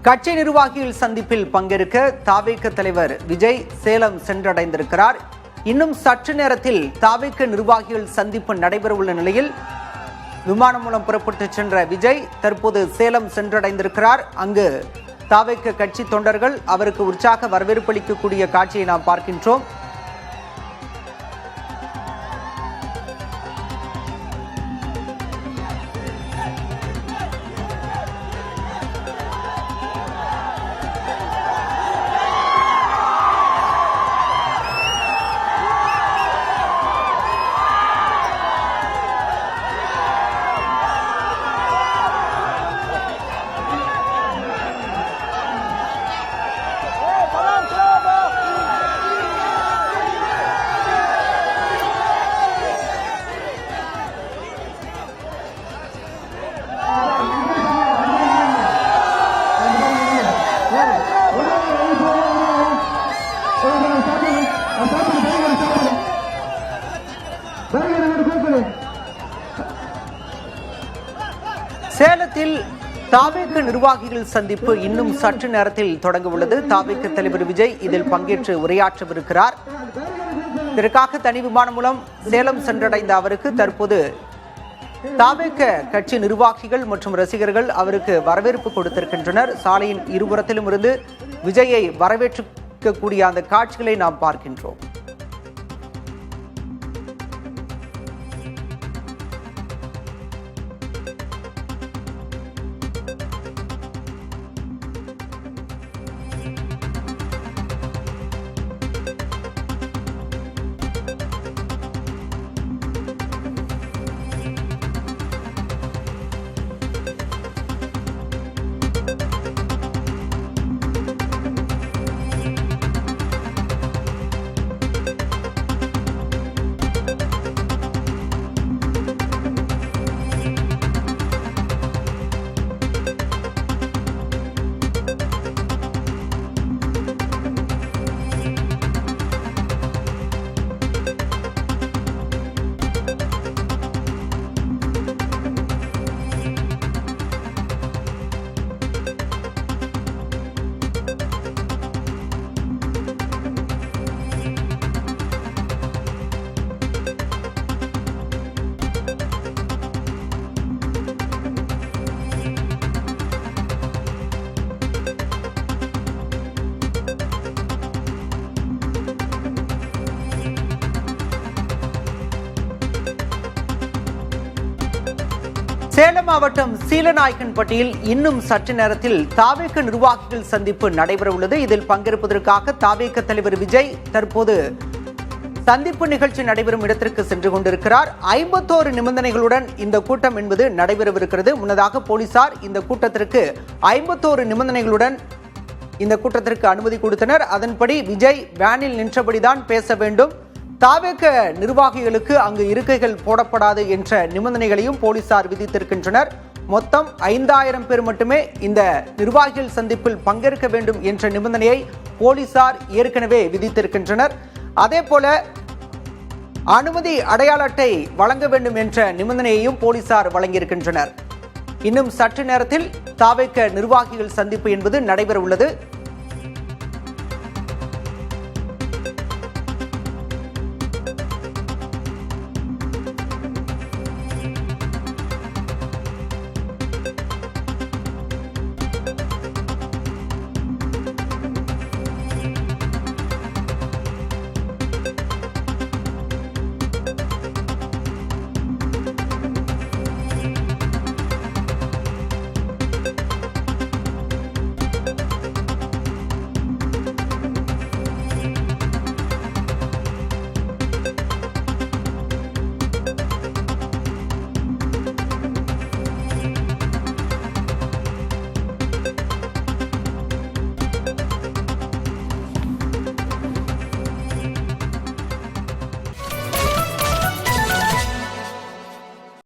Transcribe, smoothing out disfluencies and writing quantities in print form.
கட்சி நிர்வாகிகள் சந்திப்பில் பங்கேற்க தாவேக தலைவர் விஜய் சேலம் சென்றடைந்திருக்கிறார். இன்னும் சற்று நேரத்தில் தாவேக நிர்வாகிகள் சந்திப்பு நடைபெறவுள்ள நிலையில் விமானம் மூலம் புறப்பட்டு சென்ற விஜய் தற்போது சேலம் சென்றடைந்திருக்கிறார். அங்கு தாவேக கட்சி தொண்டர்கள் அவருக்கு உற்சாக வரவேற்பு அளிக்கக்கூடிய காட்சியை நாம் பார்க்கின்றோம். சேலத்தில் தாவேக நிர்வாகிகள் சந்திப்பு இன்னும் சற்று நேரத்தில் தொடங்க உள்ளது. தாவேக தலைவர் விஜய் இதில் பங்கேற்று உரையாற்றவிருக்கிறார். இதற்காக தனி விமானம் மூலம் சேலம் சென்றடைந்த அவருக்கு தற்போது தாவேக கட்சி நிர்வாகிகள் மற்றும் ரசிகர்கள் அவருக்கு வரவேற்பு கொடுத்திருக்கின்றனர். சாலையின் இருபுறத்திலும் இருந்து விஜயை வரவேற்கக்கூடிய அந்த காட்சிகளை நாம் பார்க்கின்றோம். சேலம் மாவட்டம் சீலநாயக்கன்பட்டியில் இன்னும் சற்று நேரத்தில் தாவேக நிர்வாகிகள் சந்திப்பு நடைபெற உள்ளது. இதில் பங்கேற்பதற்காக தாவேக தலைவர் விஜய் தற்போது சந்திப்பு நிகழ்ச்சி நடைபெறும் இடத்திற்கு சென்று கொண்டிருக்கிறார். 51 நிபந்தனைகளுடன் இந்த கூட்டம் என்பது நடைபெறவிருக்கிறது. முன்னதாக போலீசார் இந்த கூட்டத்திற்கு 51 நிபந்தனைகளுடன் இந்த கூட்டத்திற்கு அனுமதி கொடுத்தனர். அதன்படி விஜய் வேனில் நின்றபடிதான் பேச வேண்டும், தாவேக நிர்வாகிகளுக்கு அங்கு இருக்கைகள் போடப்படாது என்ற நிபந்தனைகளையும் போலீசார் விதித்திருக்கின்றனர். மொத்தம் 5000 பேர் மட்டுமே இந்த நிர்வாகிகள் சந்திப்பில் பங்கேற்க வேண்டும் என்ற நிபந்தனையை போலீசார் ஏற்கனவே விதித்திருக்கின்றனர். அதே போல அனுமதி அடையாள அட்டை வழங்க வேண்டும் என்ற நிபந்தனையையும் போலீசார் வழங்கியிருக்கின்றனர். இன்னும் சற்று நேரத்தில் தாவேக நிர்வாகிகள் சந்திப்பு என்பது நடைபெற உள்ளது.